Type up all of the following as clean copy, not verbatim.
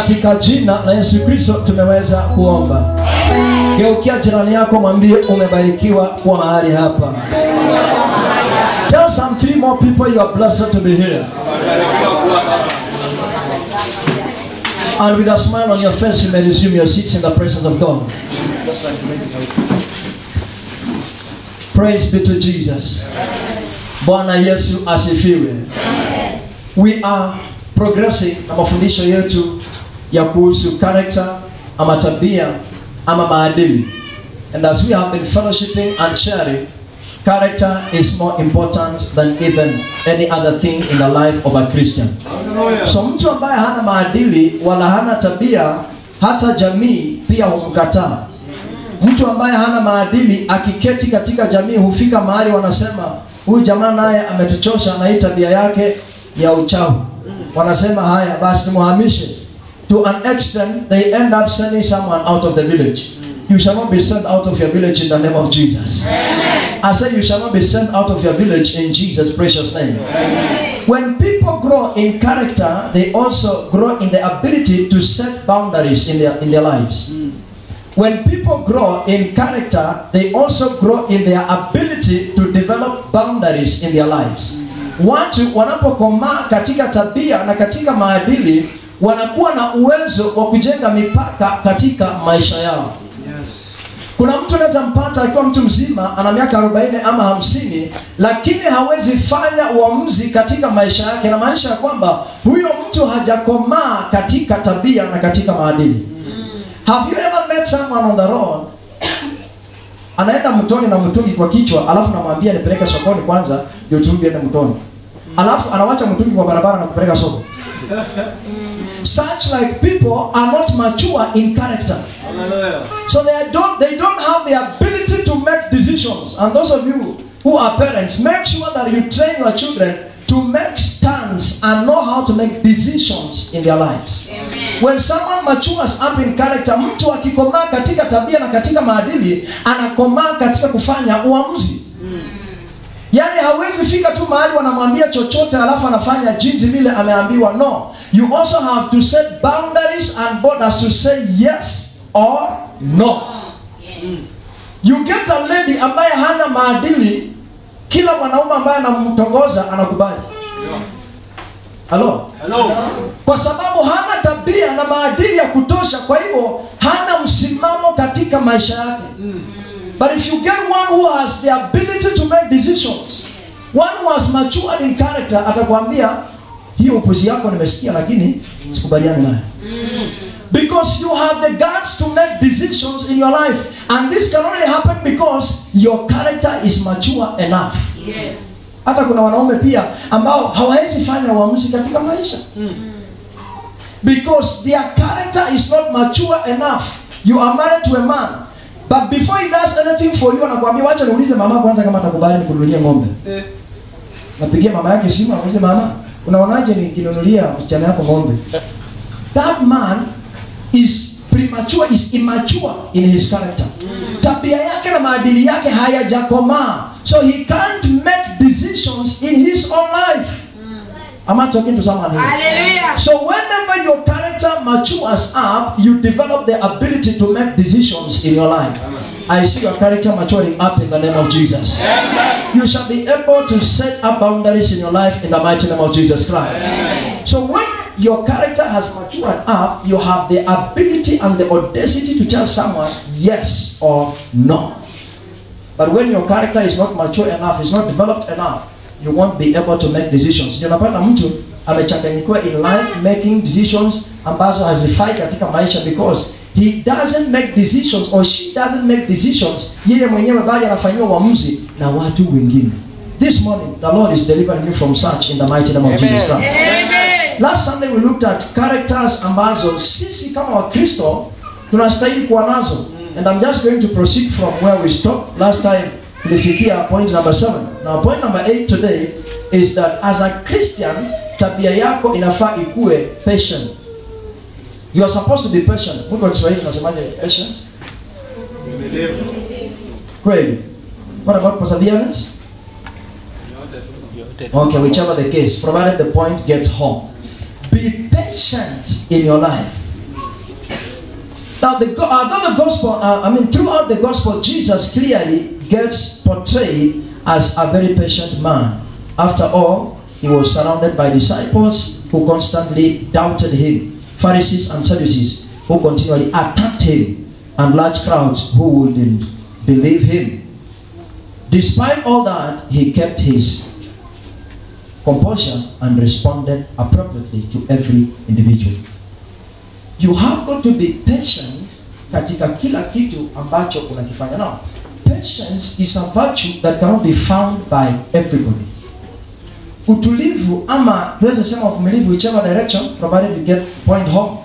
Katika jina la Yesu Kristo tumeweza kuomba. Geukia jirani yako, mwambie umebarikiwa kuwa mahali hapa. Tell some 3 more people you are blessed to be here. And with a smile on your face, you may resume your seats in the presence of God. Praise be to Jesus. Bwana Yesu asifiwe. We are progressing na mafundisho yetu ya kuhusu character ama tabia ama maadili. And as we have been fellowshipping and sharing, character is more important than even any other thing in the life of a Christian. So mtu ambaye hana maadili wala hana tabia, hata jamii pia humkataa. Mtu ambaye hana maadili akiketi katika jamii hufika mahali wanasema huyu jamaa naye ametuchosha na hii tabia yake ya uchawi. Wanasema haya basi muhamishe. To an extent they end up sending someone out of the village. You shall not be sent out of your village in the name of Jesus. Amen. I say you shall not be sent out of your village in Jesus' precious name. Amen. When people grow in character, they also grow in the ability to set boundaries in their lives. When people grow in character, they also grow in their ability to develop boundaries in their lives. Watu wanapokomaa katika tabia na katika maadili, wanakuwa na uwezo wa kujenga mipaka katika maisha yao. Kuna mtu anaweza mpata akiwa mtu mzima ana miaka 40 ama 50, lakini hawezi fanya uamuzi katika maisha yake, na maanisha kwamba huyo mtu hajakomaa katika tabia na katika maadili. Have you ever met someone on the road? Anaenda mtoni na mtungi kwa kichwa, alafu namwambia nipeleke sokoni kwanza ndio turudi ende mtoni. Alafu anawacha mtungi kwa barabara na kupeleka soko. Such like people are not mature in character. So they don't have the ability to make decisions. And those of you who are parents, make sure that you train your children to make stands and know how to make decisions in their lives. Amen. When someone matures up in character, mtu akikomaa katika tabia na katika maadili, anakomaa katika kufanya uamuzi. Yani hawezi fika tu mahali wanamwambia chochote alafu anafanya jinsi vile ameambiwa. No, you also have to set boundaries and borders to say yes or no. You get a lady ambaye hana maadili, kila mwanaume ambaye anamtongoza anakubali. Hello? Hello. Kwa sababu hana tabia na maadili ya kutosha, kwa hivyo hana msimamo katika maisha yake. But if you get one who has the ability to make decisions, one who has matured in character, atakwambia hiyo upuzi yako nimesikia lakini sikubaliani nayo. Because you have the guts to make decisions in your life, and this can only happen because your character is mature enough. Yes. Hata kuna wanaume pia ambao hawawezi fanya uamuzi katika maisha. Because their character is not mature enough. You are married to a man, but before he does anything for you, anakuambia wacha niulize mama kwanza kama atakubali nikununulie ng'ombe. Napigia mama yake simu, anamuuliza mama, unaonaje nikinunulia msichana yako ng'ombe? That man is premature, is immature in his character. Tabia yake na maadili yake hayajakomaa. So he can't make decisions in his own life. Am I talking to someone here? Hallelujah. So whenever your character matures up, you develop the ability to make decisions in your life. Amen. I see your character maturing up in the name of Jesus. Amen. You shall be able to set up boundaries in your life in the mighty name of Jesus Christ. Amen. So when your character has matured up, you have the ability and the audacity to tell someone yes or no. But when your character is not mature enough, is not developed enough, you won't be able to make decisions. Unapata mtu amechanganyikiwa in life making decisions ambazo hazifai katika maisha because he doesn't make decisions or she doesn't make decisions yeye mwenyewe, bali anafanywa uamuzi na watu wengine. This morning the Lord is delivering you from such in the mighty name of Jesus Christ. Amen. Last Sunday we looked at characters ambazo sisi kama Wakristo tunastahili kuwa nazo. And I'm just going to proceed from where we stopped last time. Tulifikia point number 7. Now point number 8 today is that as a Christian, tabia yako inafaa ikue patient. You are supposed to be patient. Mungu wa Kiswahili tunasemaje patience? Kweli. What about perseverance? Okay, whichever the case, provided the point gets home. Be patient in your life. Now, throughout the gospel, Jesus clearly gets portrayed as a very patient man. After all, he was surrounded by disciples who constantly doubted him, Pharisees and Sadducees who continually attacked him, and large crowds who wouldn't believe him. Despite all that, he kept his composure and responded appropriately to every individual. You have got to be patient katika kila kitu ambacho unakifanya. Now, patience is a virtue that cannot be found by everybody. Utulivu ama tuweze sema uvumilivu, whichever direction, provided you get point home,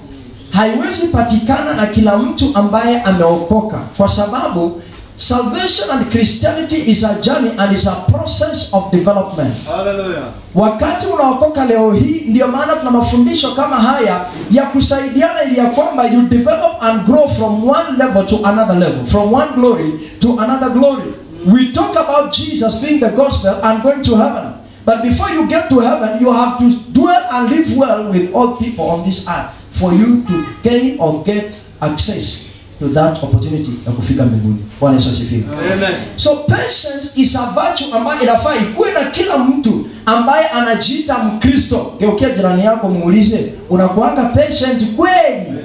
haiwezi patikana na kila mtu ambaye ameokoka, kwa sababu salvation and Christianity is a journey and is a process of development. Hallelujah. Wakati unaokoka leo hii, ndio maana tuna mafundisho kama haya ya kusaidiana ili ya kwamba you develop and grow from one level to another level, from one glory to another glory. We talk about Jesus being the gospel and going to heaven. But before you get to heaven, you have to dwell and live well with all people on this earth for you to gain or get access to that opportunity ya kufika mbinguni. Bwana Yesu asifiwe. Amen. So patience is a virtue ambayo inafaa ikuwe na kila mtu ambaye anajiita Mkristo. Geukia jirani yako muulize, unakuanga patient kweli?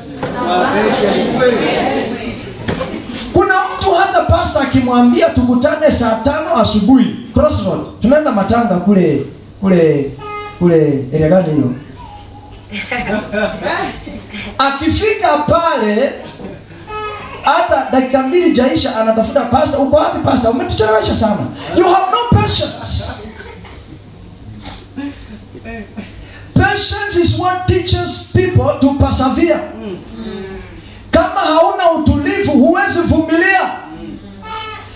Kuna mtu hata pastor akimwambia tukutane saa 5 asubuhi Crossroad, tunaenda Matanga kule area gani hiyo? Akifika pale hata dakika 2 jaisha anatafuta pastor, uko wapi pastor? Umetuchelewesha sana. You have no patience. Patience is what teaches people to persevere. Kama hauna utulivu huwezi vumilia.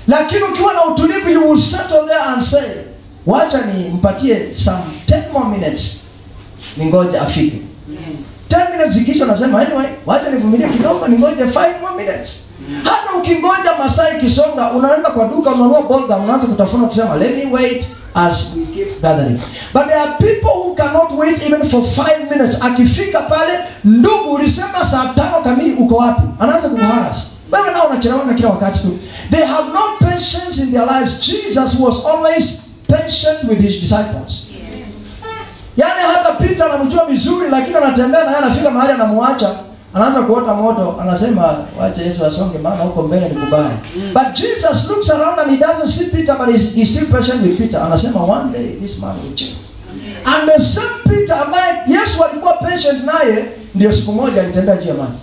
Lakini ukiwa na utulivu, you will settle there and say, wacha ni mpatie some 10 more minutes. Ningoje afike. 10 minutes zikisha nasema anyway, wacha nivumilie kidogo, ningoje 5 more minutes. Hata ukingoja masaa ikisonga, unaenda kwa duka unanunua bolga, unaanza kutafuna kusema let me wait as we keep gathering. But there are people who cannot wait even for 5 minutes. Akifika pale, ndugu ulisema saa 5 kamili uko wapi? Anaanza kumharas. Wewe nao unachelewa na kila wakati tu. They have no patience in their lives. Jesus was always patient with his disciples. Yaani hata Peter anamjua vizuri, lakini anatembea na yeye, anafika mahali anamuacha, anaanza kuota moto, anasema wacha Yesu asonge maana huko mbele ni kubaya. But Jesus looks around and he doesn't see Peter, but he's still patient with Peter. Anasema one day this man will change. And the same Peter ambaye Yesu alikuwa patient naye, ndio siku moja alitembea juu ya maji.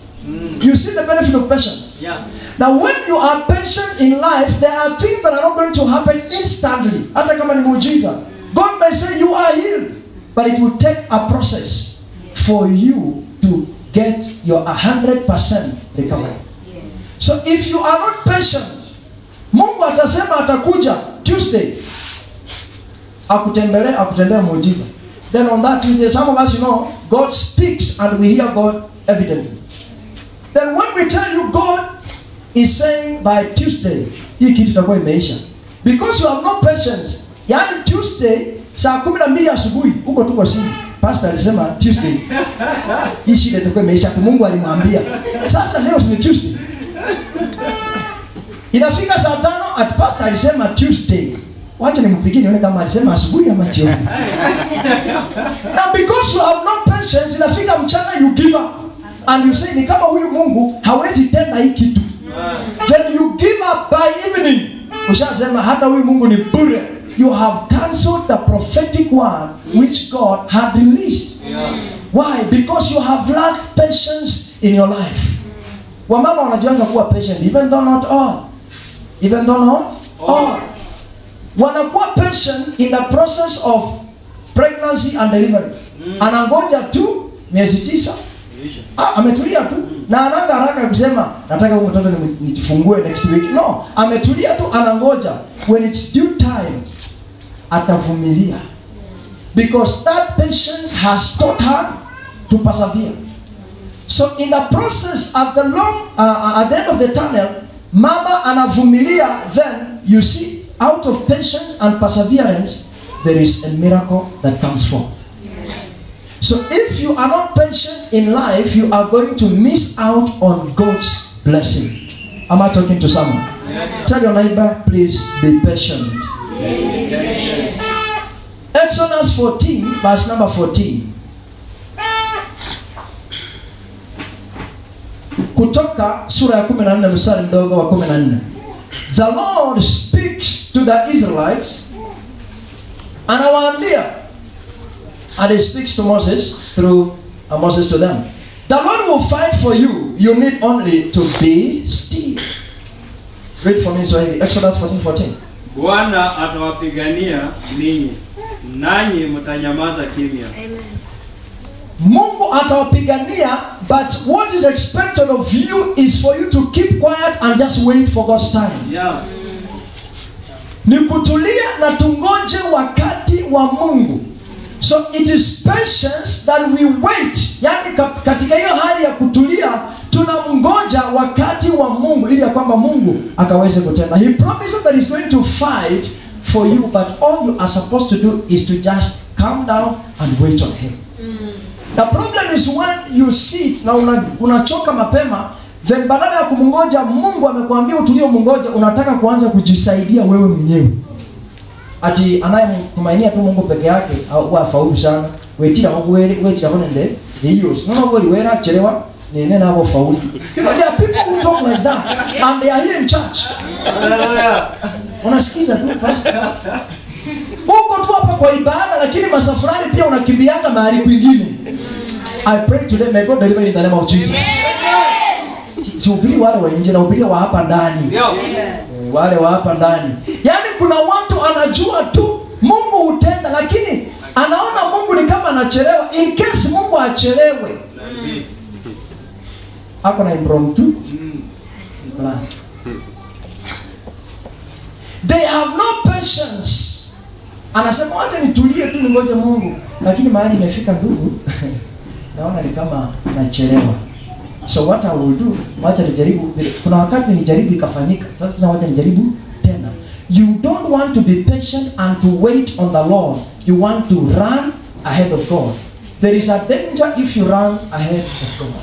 You see the benefit of patience. Yeah. Now when you are patient in life, there are things that are not going to happen instantly. Hata kama ni muujiza, God may say you are healed, but it will take a process for you to get your 100% recovery. Yes. So if you are not patient, Mungu atasema atakuja Tuesday akutendea muujiza. Then on that Tuesday, some of us, you know, God speaks and we hear God evidently. Then when we tell you God is saying by Tuesday, hii kitu itakuwa imeisha. Because you have no patience. Yaani Tuesday saa 12 asubuhi uko tu kwa simu. Pastor alisema Tuesday. Hii shida itakuwa imeisha. Mungu alimwambia. Sasa leo ni Tuesday. Inafika saa 5 at pastor alisema Tuesday. Wacha nimpigie nione kama alisema asubuhi ama jioni. Now because you have no patience, inafika mchana you give up. And you say ni kama huyu Mungu hawezi tenda hii kitu. Then you give up by evening. Ushasema hata huyu Mungu ni bure. You have cancelled the prophetic word which God had released. Why? Because you have lacked patience in your life. Wamama wanajuanga kuwa patient, even though not all. Even though not all. Wanakuwa patient in the process of pregnancy and delivery. Anangoja tu miezi 9. Ametulia tu. Na ananga haraka kusema nataka huyu mtoto nijifungue next week. No, ametulia tu anangoja. When it's due time, atavumilia. Because that patience has taught her to persevere. So in the process at the end of the tunnel, mama anavumilia, then you see out of patience and perseverance there is a miracle that comes forth. So if you are not patient in life, you are going to miss out on God's blessing. Am I talking to someone? Yes. Tell your neighbor, please be patient. Please be patient. Exodus 14, verse number 14. Kutoka sura ya 14 mstari mdogo wa 14. The Lord speaks to the Israelites, anawaambia, and he speaks to Moses through Moses to them. The Lord will fight for you. You need only to be still. Read for me so Exodus 14:14. Bwana atawapigania ninyi, nanyi mtanyamaza kimya. Amen. Mungu atawapigania, but what is expected of you is for you to keep quiet and just wait for God's time. Yeah. Ni kutulia na tungoje wakati wa Mungu. So it is patience that we wait. Yani katika hiyo hali ya kutulia tunamngoja wakati wa Mungu ili ya kwamba Mungu akaweze kutenda. He promises that he's going to fight for you, but all you are supposed to do is to just calm down and wait on him. The problem is when you sit na unachoka mapema, then badala ya kumngoja Mungu amekwambia utulie umngoje, unataka kuanza kujisaidia wewe mwenyewe. Ati anayemtumainia tu Mungu peke yake au afaulu sana. Wetira konende hiyo. Sio ngoli wera chelewa nene nabo faulu. You know, there are people who talk like that and they are here in church. Unasikiza tu pastor. Uko tu hapa kwa ibada lakini masafari pia unakimbianga mahali kwingine. I pray today, may God deliver in the name of Jesus. Sihubiri wale wa nje na hubiri wa hapa ndani. Wale wa hapa ndani. Yaani kuna watu anajua tu Mungu hutenda lakini anaona Mungu ni kama anachelewa. In case Mungu achelewe. Hapo na impromptu. They have no patience. Anasema wacha nitulie tu ningoje Mungu, lakini mahali imefika ndugu. Naona ni kama nachelewa. So what I will do, wacha nijaribu. Kuna wakati nijaribu ikafanyika. Sasa na wacha nijaribu tena. You don't want to be patient and to wait on the Lord. You want to run ahead of God. There is a danger if you run ahead of God.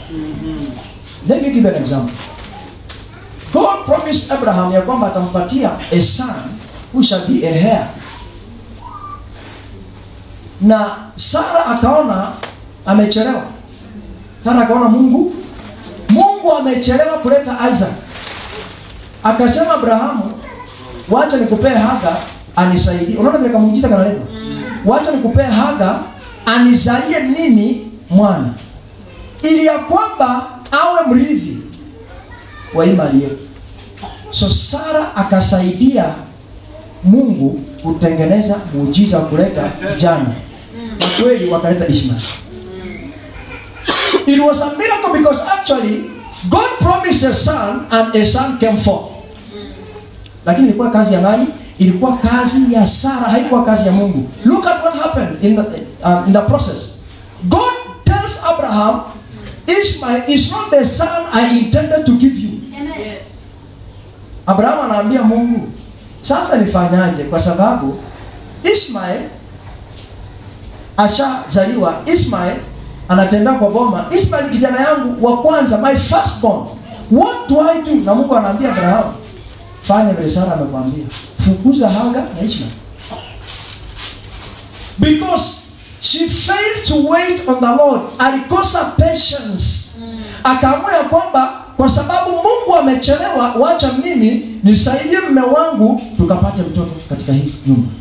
Let me give an example. God promised Abraham ya kwamba atampatia a son who shall be a heir. Na Sara akaona amechelewa. Sara akaona Mungu amechelewa kuleta Isaac. Akasema Abrahamu, wacha nikupee Hagar anisaidie. Unaona vile kama muujiza kanaleta. Wacha nikupee Hagar anizalie mimi mwana. Ili ya kwamba awe mrithi wa imani yetu. So Sara akasaidia Mungu kutengeneza muujiza kuleta kijana. Na kweli wakaleta Ishmael. It was a miracle because actually God promised a son and a son came forth. Lakini ilikuwa kazi ya nani? Ilikuwa kazi ya Sara, haikuwa kazi ya Mungu. Look at what happened in the process. God tells Abraham, Ishmael is not the son I intended to give you. Yes. Abraham anaambia Mungu, sasa nifanyaje? Kwa sababu Ishmael ashazaliwa. Ishmael anatembea kwa boma. Ishmael kijana yangu wa kwanza, my firstborn. What do I do? Na Mungu anaambia Abraham, fanya vile Sara amekwambia. Fukuza Hagar na Ishmael. Because she failed to wait on the Lord. Alikosa patience. Akaamua kwamba kwa sababu Mungu amechelewa, wacha mimi nisaidie mume wangu tukapate mtoto katika hii nyumba.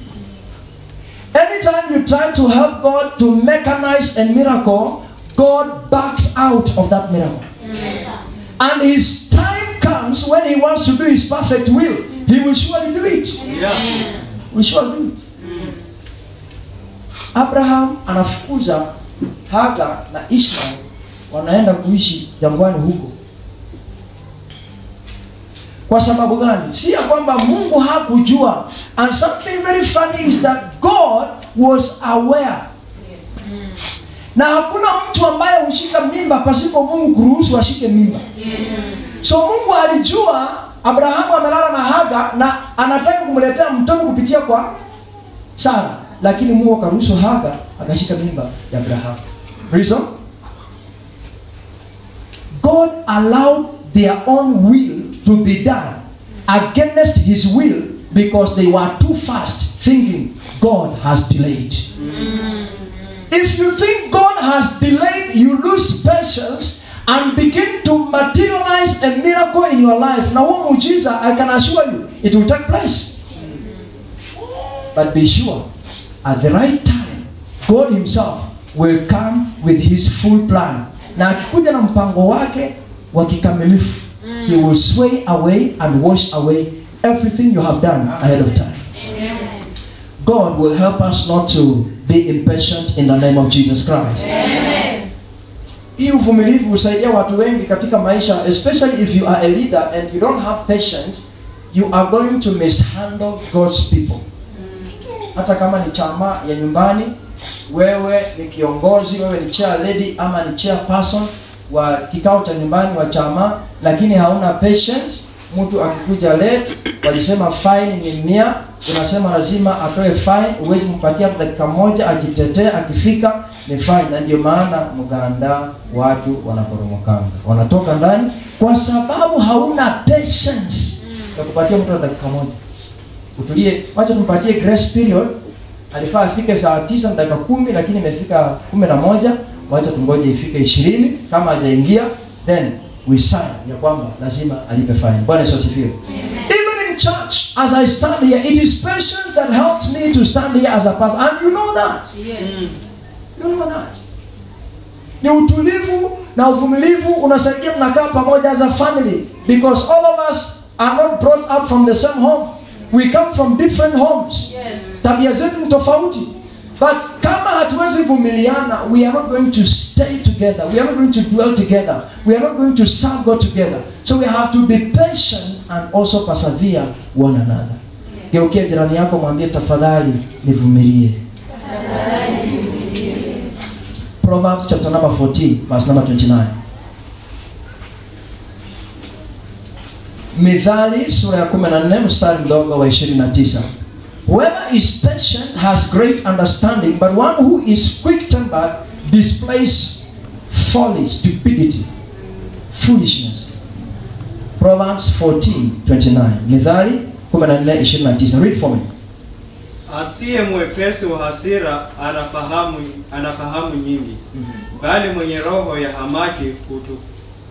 Anytime you try to help God to mechanize a miracle, God backs out of that miracle. Yes. And his time comes when he wants to do his perfect will. He will surely do it. Yeah. Will surely do it. Abraham anafukuza Hagar na Ishmael, wanaenda kuishi jangwani huko. Kwa sababu gani? Si ya kwamba Mungu hakujua. And something very funny is that God was aware. Na hakuna mtu ambaye hushika mimba pasipo Mungu kuruhusu ashike mimba. So Mungu alijua Abrahamu amelala na Hagar na anataka kumletea mtoto kupitia kwa Sara. Lakini Mungu akaruhusu Hagar akashika mimba ya Abrahamu. Reason? God allowed their own will to be done against his will because they were too fast thinking God has delayed. If you think God has delayed, you lose patience and begin to materialize a miracle in your life. Now, Jesus, I can assure you, it will take place. But be sure, at the right time, God himself will come with his full plan. Na akikuja na mpango wake wa kikamilifu, he will sway away and wash away everything you have done ahead of time. God will help us not to be impatient in the name of Jesus Christ. Hii uvumilivu husaidia watu wengi katika maisha, especially if you are a leader and you don't have patience, you are going to mishandle God's people. Hata kama ni chama ya nyumbani, wewe ni kiongozi, wewe ni chair lady ama ni chair person wa kikao cha nyumbani wa chama, lakini hauna patience. Mtu akikuja late, walisema fine ni 100, unasema lazima atoe fine, uwezi mpatia dakika moja ajitetee, akifika ni fine. Na ndio maana mganda watu wanaporomokanga, wanatoka ndani kwa sababu hauna patience ya kupatia mtu dakika moja. Utulie, wacha tumpatie grace period. Alifaa afike saa 9 dakika 10, lakini imefika 11, wacha tungoje ifike 20. Kama hajaingia, then we sign ya kwamba lazima alipe fine. Bwana Yesu asifiwe. Even in church, as I stand here, it is patience that helps me to stand here as a pastor. And you know that. You know that. Ni utulivu na uvumilivu unasaidia mnakaa pamoja as a family, because all of us are not brought up from the same home. We come from different homes. Tabia zetu ni tofauti. But kama hatuwezi vumiliana, we are not going to stay together. We are not going to dwell together. We are not going to serve God together. So we have to be patient and also persevere one another. Geukia jirani yako, mwambie tafadhali nivumilie. Proverbs chapter number 14, verse number 29. Mithali sura ya 14 mstari mdogo wa 29. Whoever is patient has great understanding, but one who is quick-tempered displays folly, stupidity, foolishness. Proverbs 14:29. Mithali 14:29. Read for me. Asiye mwepesi wa hasira anafahamu nyingi, bali mwenye roho ya hamaki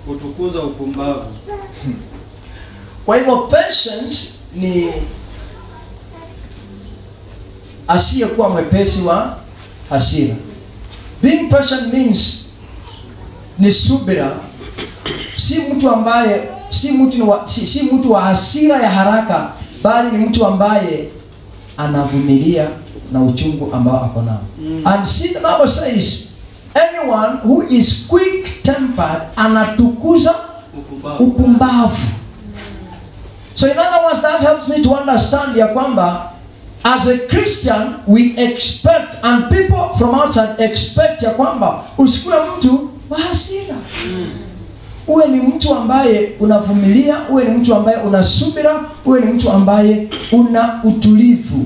hutukuza upumbavu. Kwa hivyo patience ni asiye kuwa mwepesi wa hasira. Being patient means ni subira. Si mtu wa hasira ya haraka, bali ni mtu ambaye anavumilia na uchungu ambao ako nao. And see, the Bible says anyone who is quick-tempered anatukuza upumbavu. So in other words, that helps me to understand ya kwamba as a Christian we expect, and people from outside expect, ya kwamba usikuwe mtu wa hasira. Uwe ni mtu ambaye unavumilia, uwe ni mtu ambaye unasubira, uwe ni mtu ambaye una utulivu.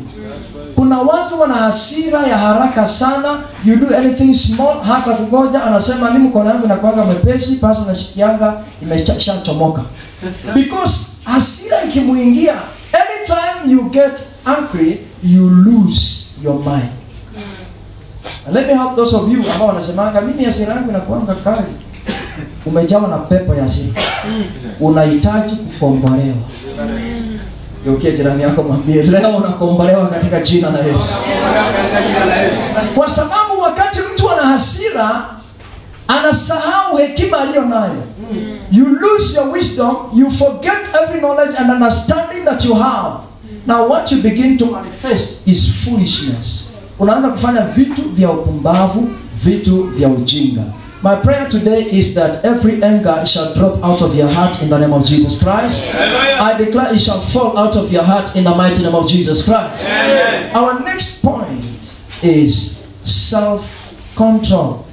Kuna watu wana hasira ya haraka sana. You do anything small, hata kugoja anasema mimi mkono wangu inakuanga mwepesi, pasi na shikianga imeshachomoka. Because hasira ikimuingia, anytime you get angry, you lose your mind. And let me help those of you ambao wanasemanga mimi hasira yangu inakuanga kali. Umejawa na pepo ya hasira. Unahitaji kukombolewa. Geukia jirani yako, mwambie leo unakombolewa katika jina la Yesu. Kwa sababu wakati mtu ana hasira, anasahau hekima aliyo nayo. You lose your wisdom, you forget every knowledge and understanding that you have. Now what you begin to manifest is foolishness. Unaanza kufanya vitu vya upumbavu, vitu vya ujinga. My prayer today is that every anger shall drop out of your heart in the name of Jesus Christ. I declare it shall fall out of your heart in the mighty name of Jesus Christ. Our next point is self-control.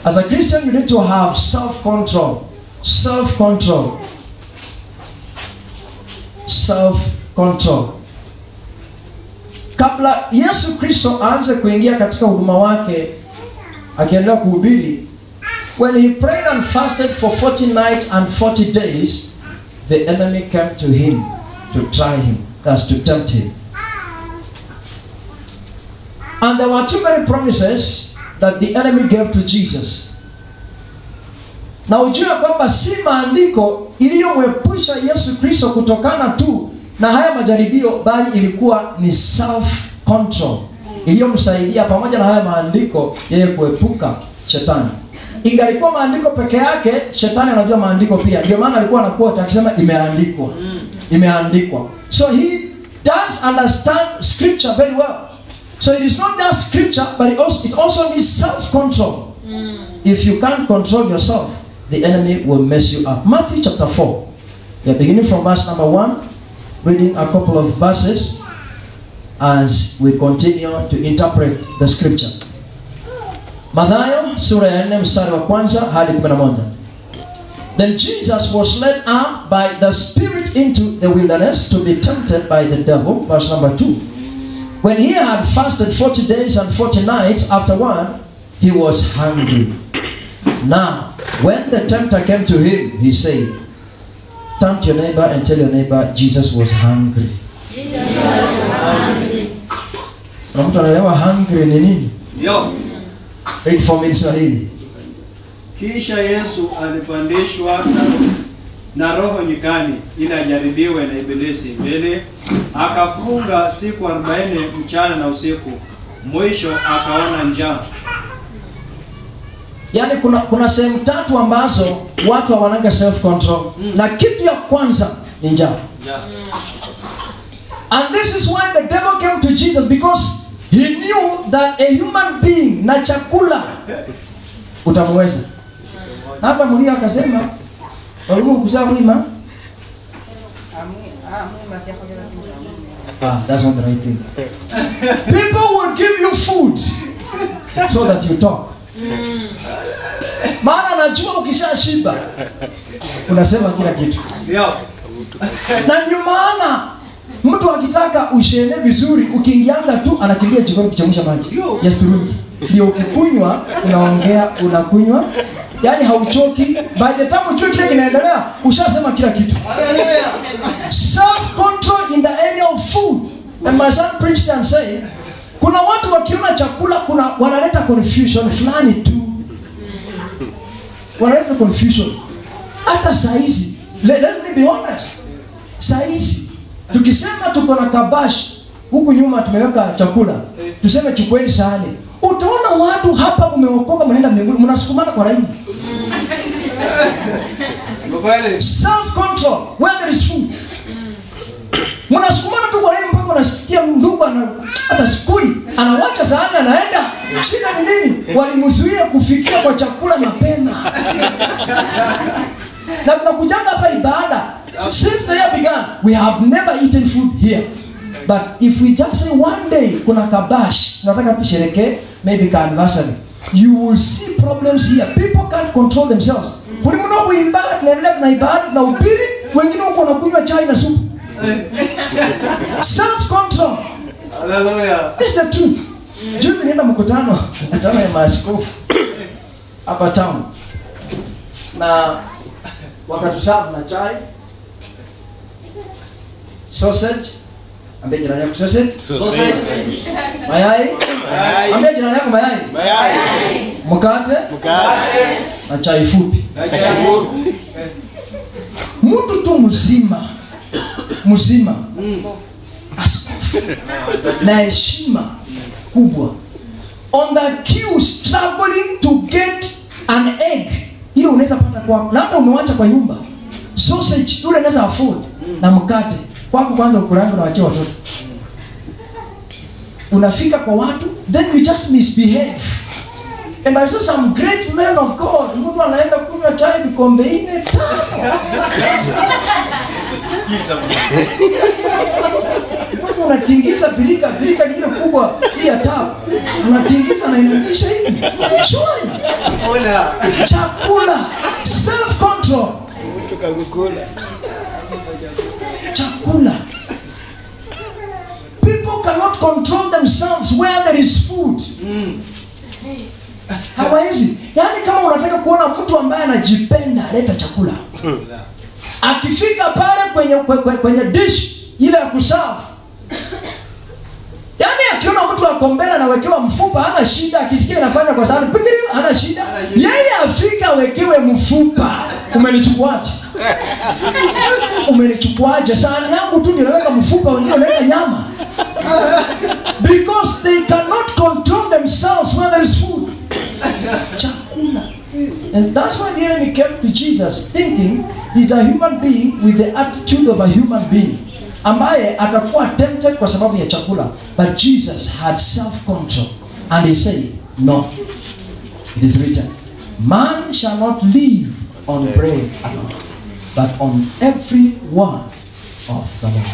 As a Christian, you need to have self-control. Self-control. Self-control. Kabla Yesu Kristo aanze kuingia katika huduma wake, akiendelea kuhubiri, when he prayed and fasted for 40 nights and 40 days, the enemy came to him to try him, that's to tempt him. And there were too many promises that the enemy gave to Jesus. Na ujue kwamba si maandiko iliyomwepusha Yesu Kristo kutokana tu na haya majaribio, bali ilikuwa ni self control iliyomsaidia pamoja na haya maandiko yeye kuepuka shetani. Ingalikuwa maandiko peke yake, shetani anajua maandiko pia. Ndio maana alikuwa anakuwa akisema imeandikwa. Imeandikwa. So he does understand scripture very well. So it is not just scripture, but it also needs self-control. If you can't control yourself, the enemy will mess you up. Matthew chapter 4. We are beginning from verse number 1, reading a couple of verses as we continue to interpret the scripture. Mathayo sura ya 4 mstari wa kwanza hadi 11. Then Jesus was led up by the Spirit into the wilderness to be tempted by the devil. Verse number 2. When he had fasted 40 days and 40 nights, afterward he was hungry. Now, when the tempter came to him, he said, turn to your neighbor and tell your neighbor, Jesus was hungry. Jesus was hungry. Mtu anaelewa hungry ni nini? Yo. Read for me in Swahili. Kisha Yesu alipandishwa na roho nyikani ili ajaribiwe na ibilisi mbele, akafunga siku 40 mchana na usiku, mwisho akaona njaa. Yaani kuna sehemu tatu ambazo watu hawananga self control. Na kitu ya kwanza ni njaa. And this is why the devil came to Jesus, because he knew that a human being na chakula utamweza. Hapa Mulia akasema, "Walimu kuzaa wima." That's not the right thing. People will give you food so that you talk. Maana najua ukishashiba unasema kila kitu. Na ndio maana mtu akitaka ushene vizuri, ukiingianga tu anakimbia jikoni kuchemsha maji. Yes, turudi. Ndio ukikunywa unaongea, unakunywa. Yaani hauchoki. By the time ujue kile kinaendelea, ushasema kila kitu. Self control in the area of food. And my son preached and said, kuna watu wakiona chakula wanaleta confusion fulani tu. Wanaleta confusion. Hata saizi, let me be honest. Saizi tukisema tuko na kabash, huku nyuma tumeweka chakula, tuseme chukueni sahani, utaona watu hapa umeokoka mnaenda mbinguni, mnasukumana kwa laini. Self control where there is food. Mnasukumana tu kwa laini mpaka unasikia ndugu hata skuli anawacha sahani anaenda. Shida ni nini? Walimzuia kufikia kwa chakula mapema. Na tunakujanga hapa ibada. Since the year began, we have never eaten food here. But if we just say one day kuna kabash, tunataka tusherehekee maybe ka anniversary, you will see problems here. People can't control themselves. Kulimuna kuibada, tunaendelea na ibada na ubiri, wengine huko wanakunywa chai na supu. Self control. Hallelujah. This is the truth. Juzi nienda mkutano ya maaskofu hapa town. Na wakatusabu na chai, sausage, ambia jirani yako sausage, mayai, ambia jirani yako mayai, mkate, na chai fupi. Mtu tu mzima, askofu, na heshima kubwa, on the queue struggling to get an egg. Ile unaweza pata kwa labda umewacha kwa nyumba. Sausage yule unaweza afford na mkate. Kwako kwanza ukulanga na waachia watoto. Unafika kwa watu, then you just misbehave. And I saw some great men of God. Mtu anaenda kunywa chai vikombe 4 5. Unatingiza bilika ile kubwa hii ya tap. Unatingiza na inaisha hivi. Shwari. Chakula, self control. Chakula. People cannot control themselves where there is food. Hawawezi. Yaani kama unataka kuona mtu ambaye anajipenda, leta chakula. Akifika pale kwenye dish ile ya kuserve, yaani akiona mtu akombele anawekewa mfupa hana shida, akisikia inafanya kwa sababu pengine hana shida, yeye afika wekewe mfupa. Umenichukuaje? Umenichukuaje? Sahani yangu tu niweka mfupa, wengine wanaweka nyama. Because they cannot control themselves when there is food. Chakula. And that's why the enemy came to Jesus thinking he's a human being with the attitude of a human being, ambaye atakuwa tempted kwa sababu ya chakula. But Jesus had self-control and he said, no, it is written, man shall not live on bread alone, but on every one of the Lord.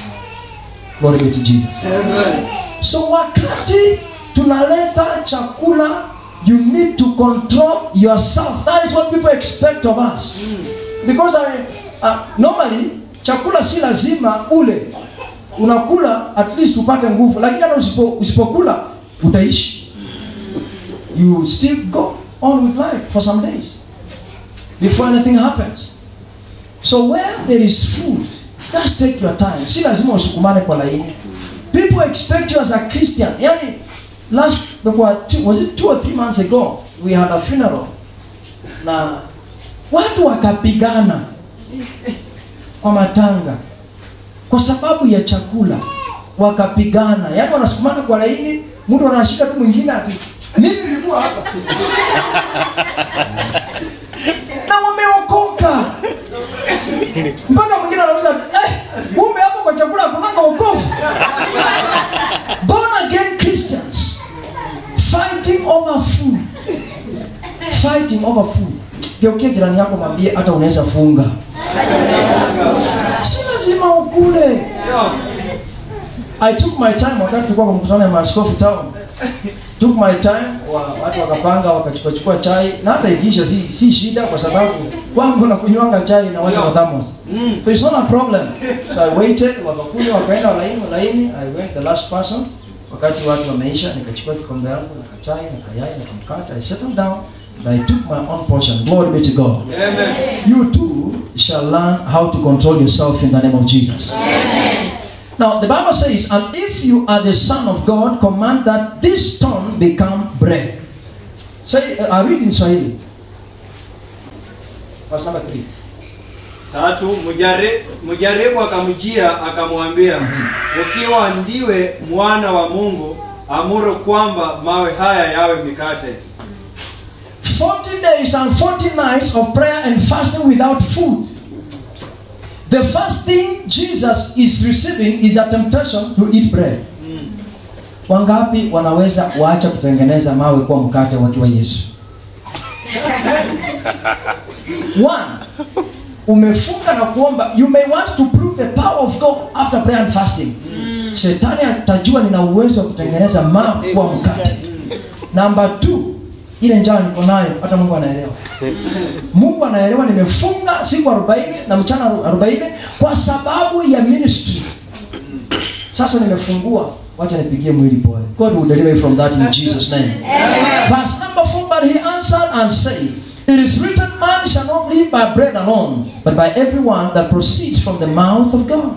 Glory be to Jesus. Amen. So wakati tunaleta chakula, you need to control yourself. That is what people expect of us. Because normally chakula si lazima ule. Unakula at least upate nguvu, lakini hata usipokula utaishi. You still go on with life for some days before anything happens. So where there is food, just take your time. Si lazima usukumane kwa laini. People expect you as a Christian. Yani was it 2 or 3 months ago, we had a funeral. Na watu wakapigana kwa matanga kwa sababu ya chakula, wakapigana. Yaani wanasukumana kwa laini, mtu anashika tu mwingine ati mimi nilikuwa hapa. Na wameokoka. Mpaka mwingine anauliza, kumbe hapo kwa chakula kuna wokovu. Born again Christians fighting over food. Fighting over food. Geukia jirani yako mwambie hata unaweza funga. Si lazima ukule. I took my time wakati tulikuwa kwa mkutano ya maaskofu town. Took my time, watu wakapanga wakachukua chai, na hata ikiisha si shida kwa sababu wangu na kunywanga chai na watu wa thermos. So it's not a problem. So I waited, wakakunywa wakaenda laini, I went the last person. Wakati watu wameisha, nikachukua kikombe yangu na chai na kayai na kumkata, I settled down and I took my own portion. Glory be to God. Amen. You too shall learn how to control yourself in the name of Jesus. Amen. Now the Bible says, and if you are the Son of God, command that this stone become bread. Say, I read in Swahili. Verse number 3. Tatu, mjaribu akamjia akamwambia, ukiwa ndiwe mwana wa Mungu, amuru kwamba mawe haya yawe mikate. 40 days and 40 nights of prayer and fasting without food. The first thing Jesus is receiving is a temptation to eat bread. Wangapi wanaweza waacha kutengeneza mawe kwa mkate wakiwa Yesu? One, umefunga na kuomba. You may want to prove the power of God after prayer and fasting. Shetani atajua nina uwezo wa kutengeneza mawe kwa mkate. Number 2, ile njaa niko nayo hata Mungu anaelewa. Mungu anaelewa nimefunga siku 40 na mchana 40 kwa sababu ya ministry. Sasa nimefungua, wacha nipigie mwili pole. God will deliver you from that in Jesus name. Amen. Verse number 4, but he answered and said, it is written, man shall not live by bread alone, but by everyone that proceeds from the mouth of God.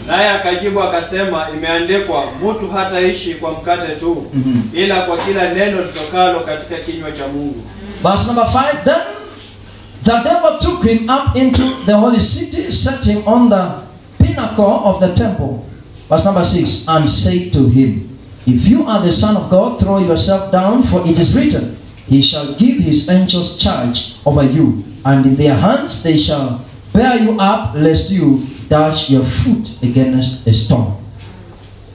Naye akajibu akasema, imeandikwa, mtu hataishi kwa mkate tu, ila kwa kila neno litokalo katika kinywa cha Mungu. Verse number 5, then the devil took him up into the holy city, set him on the pinnacle of the temple. Verse number 6, and said to him, if you are the Son of God, throw yourself down, for it is written, he shall give his angels charge over you, and in their hands they shall bear you up, lest you dash your foot against a stone.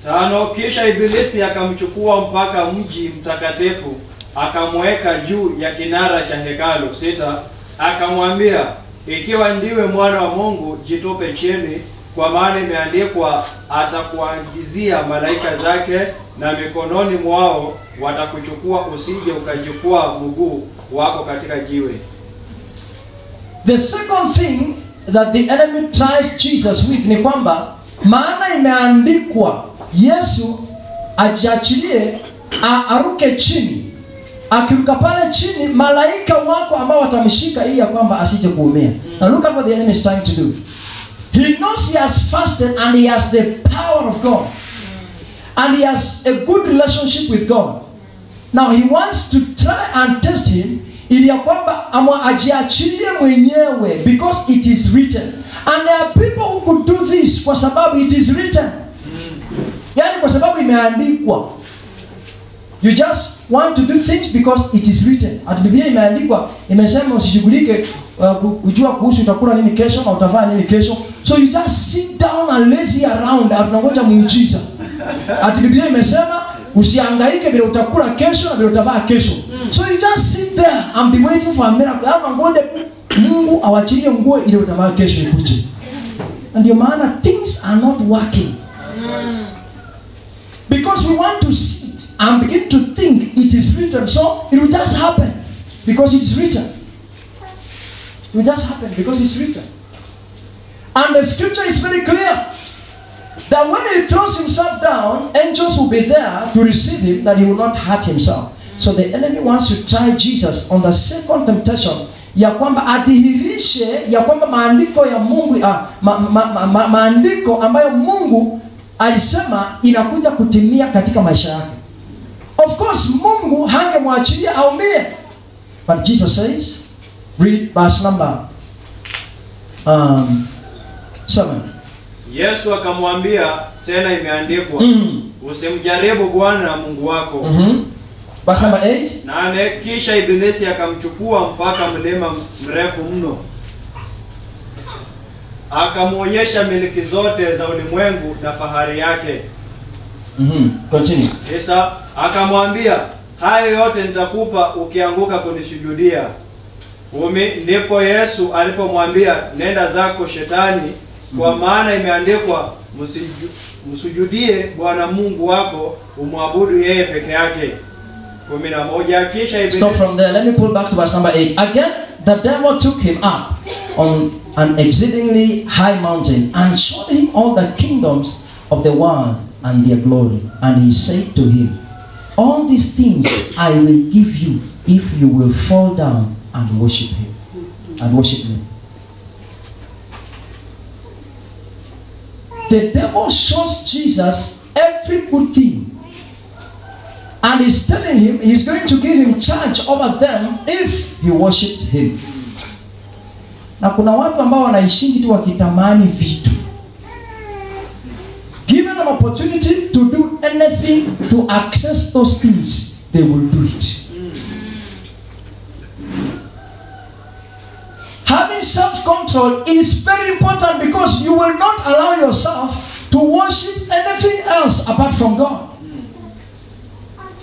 5, kisha Ibilisi akamchukua mpaka mji mtakatifu, akamweka juu ya kinara cha hekalu. 6, akamwambia, ikiwa ndiwe mwana wa Mungu, jitupe chini, kwa maana imeandikwa, atakuagizia malaika zake, na mikononi mwao watakuchukua, usije ukajikwaa mguu wako katika jiwe. The second thing that the enemy tries Jesus with ni kwamba, maana imeandikwa Yesu ajiachilie aruke chini. akiruka pale chini, malaika wako ambao watamshika ili ya kwamba asije kuumia. Now look at what the enemy is trying to do. He knows he has fasted and he has the power of God. And he has a good relationship with God. Now he wants to try and test him ili ya kwamba ajiachilie mwenyewe, because it is written. And there are people who could do this kwa sababu it is written. Yani kwa sababu imeandikwa. You just want to do things because it is written. At Biblia imeandikwa, imesema usishughulike kujua kuhusu utakula nini kesho na utavaa nini kesho. So you just sit down and lazy around and unangoja muujiza. At Biblia imesema usihangaike vile utakula kesho na vile utavaa kesho. So you just sit there and be waiting for a miracle. Ama ngoja Mungu awachilie nguo ile utavaa kesho ikuje. And your maana things are not working. Because we want to sit and begin to think it is written, so it will just happen because it is written. It will just happen because it's written. And the scripture is very clear that when he throws himself down, angels will be there to receive him, that he will not hurt himself. So the enemy wants to try Jesus on the second temptation, ya kwamba adhihirishe ya kwamba maandiko ya Mungu maandiko ambayo Mungu alisema inakuja kutimia katika maisha yake. Of course Mungu hangemwachilia aumie. But Jesus says, read verse number 7. Yesu akamwambia tena, imeandikwa, usimjaribu Bwana Mungu wako. Verse number 8. 8, kisha Ibilisi akamchukua mpaka mlima mrefu mno, akamuonyesha miliki zote za ulimwengu na fahari yake. Continue. Sasa akamwambia, hayo yote nitakupa ukianguka kunisujudia. Ndipo Yesu alipomwambia, nenda zako Shetani, kwa maana imeandikwa, msujudie Bwana Mungu wako, umwabudu yeye peke yake. 11. Kisha Ibilisi. Stop from there. Let me pull back to verse number 8. Again, the devil took him up on an exceedingly high mountain and showed him all the kingdoms of the world and their glory. And he said to him, all these things I will give you if you will fall down and worship him. And worship me. The devil shows Jesus every good thing. And he's telling him he's going to give him charge over them if he worships him. Na kuna watu ambao wanaishingi tu wakitamani vitu. Given an opportunity to do anything to access those things, they will do it. Having self-control is very important because you will not allow yourself to worship anything else apart from God.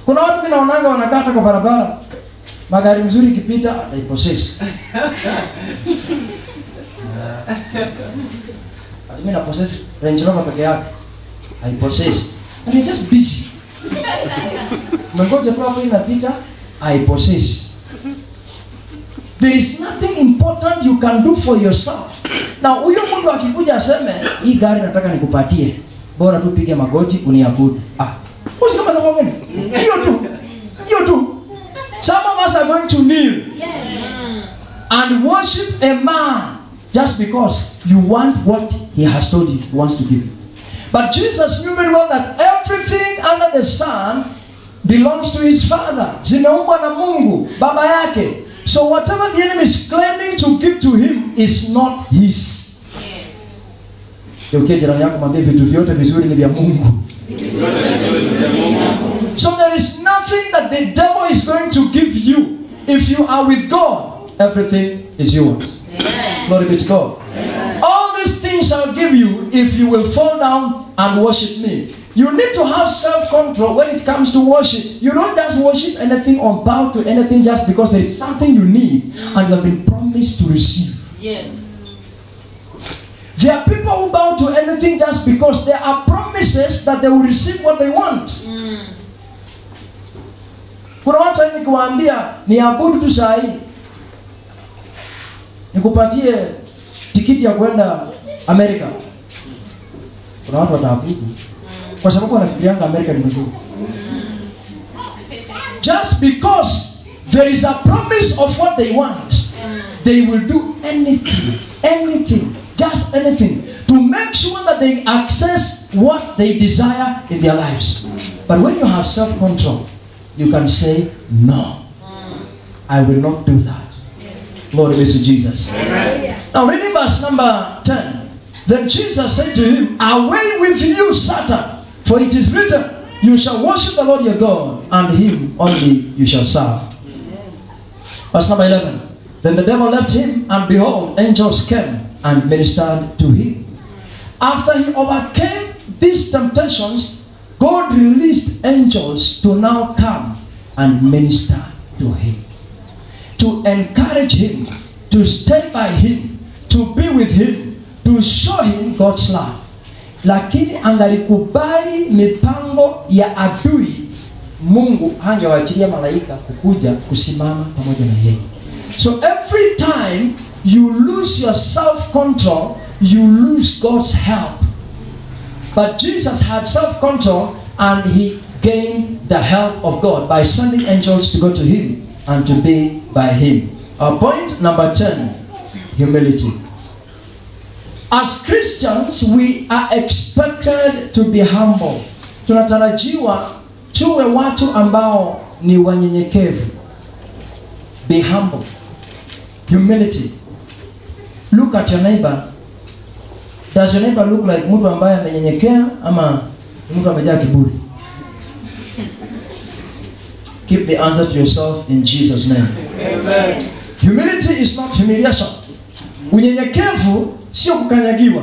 Kuna watu mimi naonanga wanakata kwa barabara, magari mzuri ikipita ataipossess. Mimi na possess Range Rover peke yake. I possess. And you're just busy. Mngoja tu hapo inapita, I possess. There is nothing important you can do for yourself. Now huyo mtu akikuja aseme, hii gari nataka nikupatie, bora tu pige magoti uniabudu. Usi kama sababu gani? Hiyo tu. Some of us are going to kneel and worship a man just because you want what he has told you he wants to give you. But Jesus knew very well that everything under the sun belongs to his Father. Zimeumbwa na Mungu, Baba yake. So whatever the enemy is claiming to give to him is not his. Jirani yako mwambie vitu vyote vizuri ni vya Mungu. So there is nothing that the devil is going to give you. If you are with God, everything is yours. Amen. Glory be to God. Amen. All these things I'll give you if you will fall down and worship me. You need to have self-control when it comes to worship. You don't just worship anything or bow to anything just because there is something you need and you have been promised to receive. Yes. There are people who bow to anything just because there are promises that they will receive what they want. Kuna watu hivi kuambia niabudu tu saa hii, nikupatie tikiti ya kwenda Amerika. Kuna watu wataabudu kwa sababu wanafikirianga Amerika ni mzuri. Just because there is a promise of what they want, they will do anything, just anything, to make sure that they access what they desire in their lives. But when you have self-control, you can say, no, I will not do that. Glory be to Jesus. Amen. Now reading verse number 10. Then Jesus said to him, away with you, Satan, for it is written, you shall worship the Lord your God, and him only you shall serve. Verse number 11. Then the devil left him, and behold, angels came and ministered to him. After he overcame these temptations, God released angels to now come and minister to him, to encourage him, to stay by him, to be with him, to show him God's love. Lakini angalikubali mipango ya adui, Mungu hangewaachilia malaika kukuja kusimama pamoja na yeye. So every time you lose your self-control, you lose God's help. But Jesus had self-control, and he gained the help of God by sending angels to go to him and to be by him. Our point number 10, humility. As Christians, we are expected to be humble. Tunatarajiwa tuwe watu ambao ni wanyenyekevu. Be humble. Humility. Look at your neighbor. Does your neighbor look like mtu ambaye amenyenyekea ama mtu amejaa kiburi? Keep the answer to yourself in Jesus' name. Amen. Humility is not humiliation. Unyenyekevu sio kukanyagiwa.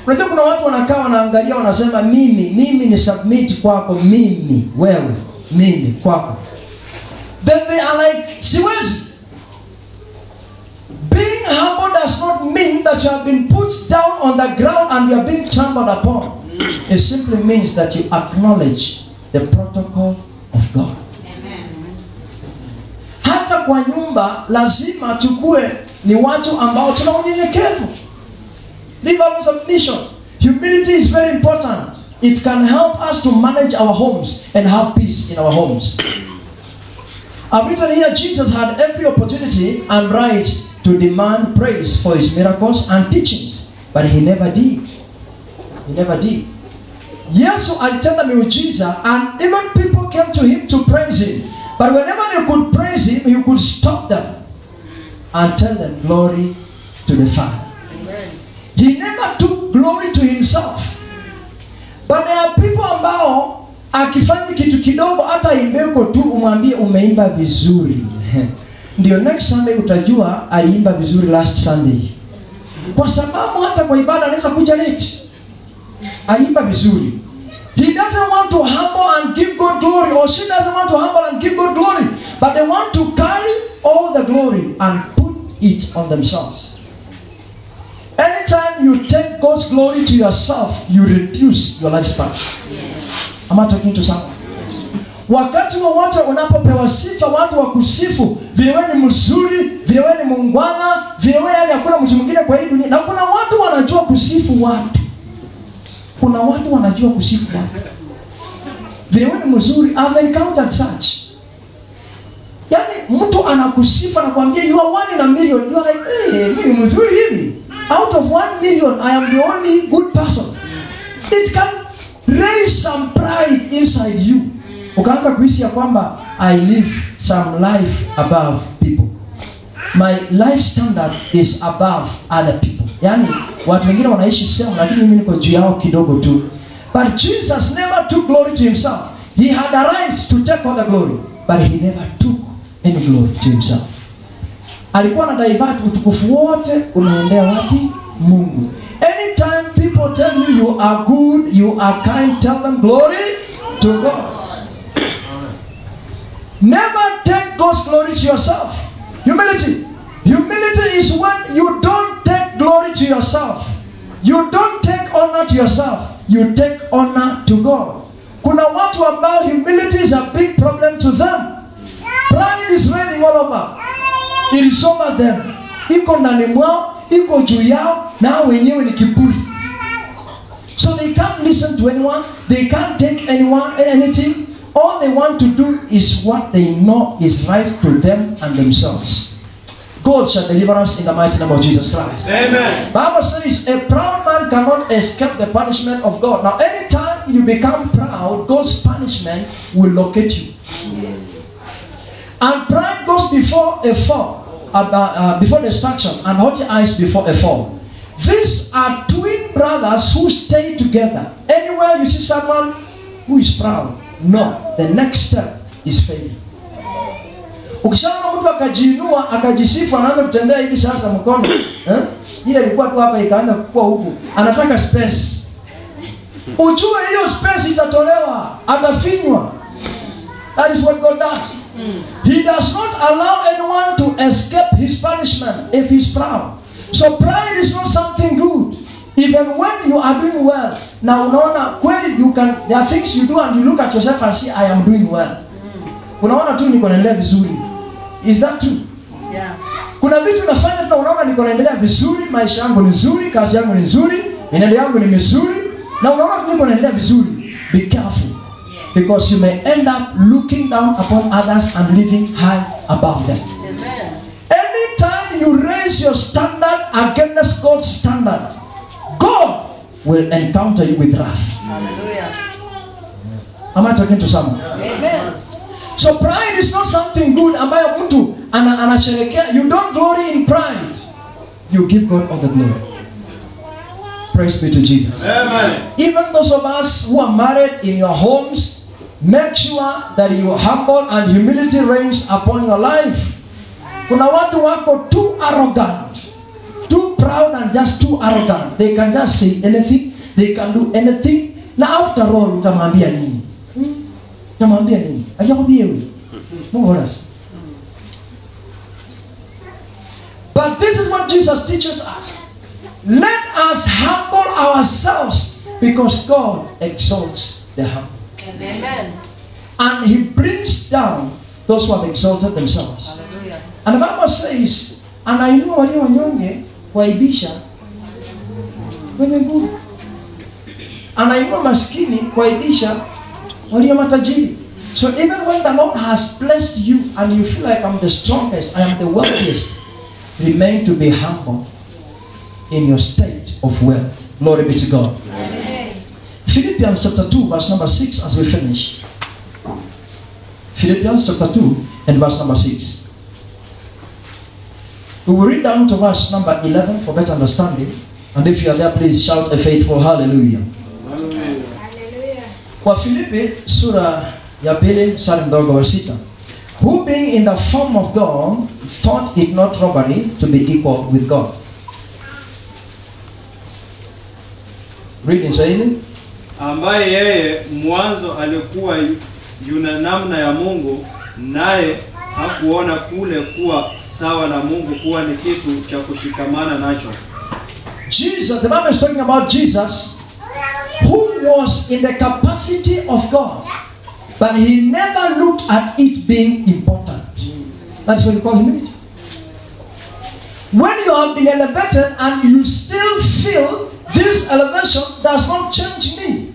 Unajua kuna watu wanakaa wanaangalia wanasema mimi ni submit kwako, mimi kwako. Then they are like, siwezi. Being humble does not mean that you have been put down on the ground and you are being trampled upon. It simply means that you acknowledge the protocol of God. Hata kwa nyumba lazima tukue ni watu ambao tuna unyenyekevu. Live out submission. Humility is very important. It can help us to manage our homes and have peace in our homes. I've written here, Jesus had every opportunity and right to demand praise for his miracles and teachings, but he never did. He never did. Yesu alitenda miujiza, and even people came to him to praise him. But whenever they could praise him, he could stop them and tell them glory to the Father. Amen. He never took glory to himself. But there are people ambao akifanya kitu kidogo hata imbeko tu umwambie umeimba vizuri. Ndio next Sunday utajua aliimba vizuri last Sunday. Kwa sababu hata kwa ibada anaweza kuja late. Aliimba vizuri. He doesn't want to humble and give God glory, or she doesn't want to humble and give God glory, but they want to carry all the glory and put it on themselves. Anytime you take God's glory to yourself, you reduce your lifespan. Am I talking to someone? Wakati wowote unapopewa sifa, watu wa kusifu, vile wewe ni mzuri, vile wewe ni muungwana, vile wewe yani hakuna mtu mwingine kwa hii dunia. Na kuna watu wanajua kusifu watu. Kuna watu wanajua kusifu watu. Vile wewe ni mzuri, I've encountered such. Yani mtu anakusifu na kuambia you are one in a million. You are like, hey, mimi ni mzuri hivi. Out of 1 million, I am the only good person. It can raise some pride inside you. Ukaanza kuhisi ya kwamba I live some life above people. My life standard is above other people. Yani watu wengine wanaishi sema lakini mimi niko juu yao kidogo tu. But Jesus never took glory to himself. He had a right to take all the glory, but he never took any glory to himself. Alikuwa na divert utukufu wote unaendea wapi? Mungu. Anytime people tell you you are good, you are kind, tell them glory to God. Never take God's glory to yourself. Humility. Humility is when you don't take glory to yourself. You don't take honor to yourself. You take honor to God. Kuna watu ambao humility is a big problem to them. Pride is reigning all over. It is over them. Iko ndani mwao, iko juu yao, na wenyewe ni kiburi. So they can't listen to anyone. They can't take anything. All they want to do is what they know is right to them and themselves. God shall deliver us in the mighty name of Jesus Christ. Amen. Bible says a proud man cannot escape the punishment of God. Now, anytime you become proud, God's punishment will locate you. And pride goes before a fall, before destruction, and haughty eyes before a fall. These are twin brothers who stay together. Anywhere you see someone who is proud, no, the next step is failure. Ukishaona mtu akajiinua, akajisifu, anaanza kutembea hivi sasa mkono, ile ilikuwa tu hapa ikaanza kukua huku, anataka space. Ujue hiyo space itatolewa, atafinywa. That is what God does. He does not allow anyone to escape his punishment if he's proud. So pride is not something good. Even when you are doing well. Now unaona kweli there are things you do and you look at yourself and say, I am doing well. Unaona tu niko naendelea vizuri. Is that true? Yeah. Kuna vitu unafanya tu unaona niko naendelea vizuri, maisha yangu ni nzuri, kazi yangu ni nzuri, mienendo yangu ni mizuri, na unaona niko naendelea vizuri. Be careful. Because you may end up looking down upon others and living high above them. Amen. Anytime you raise your standard against God's standard, God will encounter you with wrath. Hallelujah. Am I talking to someone? Amen. So pride is not something good ambayo mtu anasherekea. You don't glory in pride. You give God all the glory. Praise be to Jesus. Amen. Even those of us who are married in your homes, make sure that you are humble and humility reigns upon your life. Kuna watu wako too arrogant, too proud and just too arrogant. They can just say anything, they can do anything. Na after all, utamwambia nini? Utamwambia nini? Ajakwambia wewe. Mungu honest. But this is what Jesus teaches us. Let us humble ourselves because God exalts the humble. Amen. And He brings down those who have exalted themselves. Hallelujah. And the Bible says, anainua walio wanyonge kuaibisha wenye nguvu. Anainua maskini kuaibisha walio matajiri. So even when the Lord has blessed you and you feel like I'm the strongest, I am the wealthiest, remain to be humble in your state of wealth. Glory be to God. Amen. Philippians chapter 2 verse number 6 as we finish. Philippians chapter 2 and verse number 6. We will read down to verse number 11 for better understanding. And if you are there, please shout a faithful hallelujah. Hallelujah. Kwa Filipi sura ya pili mstari mdogo wa 6. Who being in the form of God thought it not robbery to be equal with God. Read in Swahili. Ambaye yeye mwanzo alikuwa yuna namna ya Mungu, naye hakuona kule kuwa sawa na Mungu kuwa ni kitu cha kushikamana nacho. Jesus, the Bible is talking about Jesus, who was in the capacity of God, but he never looked at it being important. That is what we call humility. When you have been elevated and you still feel this elevation does not change me.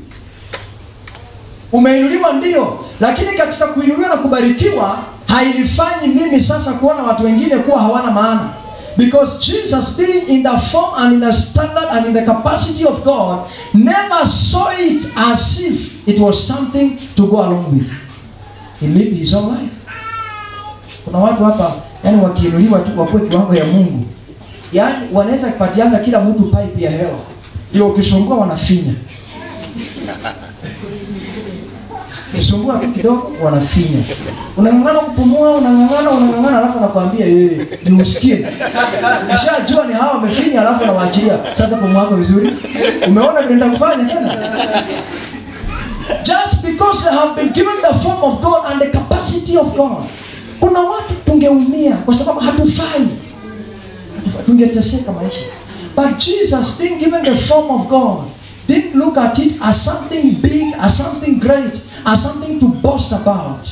Umeinuliwa ndio, lakini katika kuinuliwa na kubarikiwa hailifanyi mimi sasa kuona watu wengine kuwa hawana maana. Because Jesus being in the form and in the standard and in the capacity of God never saw it as if it was something to go along with. He lived his own life. Kuna watu hapa yani wakiinuliwa tu kwa kiwango ya Mungu. Yani wanaweza kupatiana kila mtu pipe ya hewa. Ndio ukisumbua wanafinya. Ukisumbua kidogo wanafinya. Unang'ang'ana kupumua, unang'ang'ana alafu anakuambia ni usikie. Ukishajua ni hawa wamefinya alafu anawaachilia. Sasa pumua yako vizuri. Umeona vile kufanya tena? Just because they have been given the form of God and the capacity of God. Kuna watu tungeumia kwa sababu hatufai. Tungeteseka maisha. But Jesus, being given the form of God, didn't look at it as something big, as something great, as something to boast about.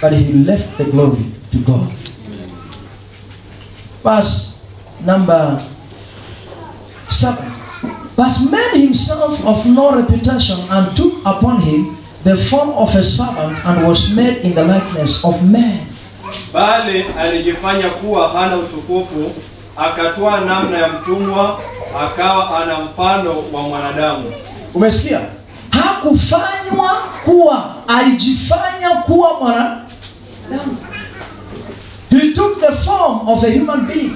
But he left the glory to God. Verse number 7. But made himself of no reputation and took upon him the form of a servant and was made in the likeness of man. Bali alijifanya kuwa hana utukufu, akatoa namna ya mtumwa, akawa ana mfano wa mwanadamu. Umesikia? Hakufanywa kuwa, alijifanya kuwa mwanadamu. He took the form of a human being.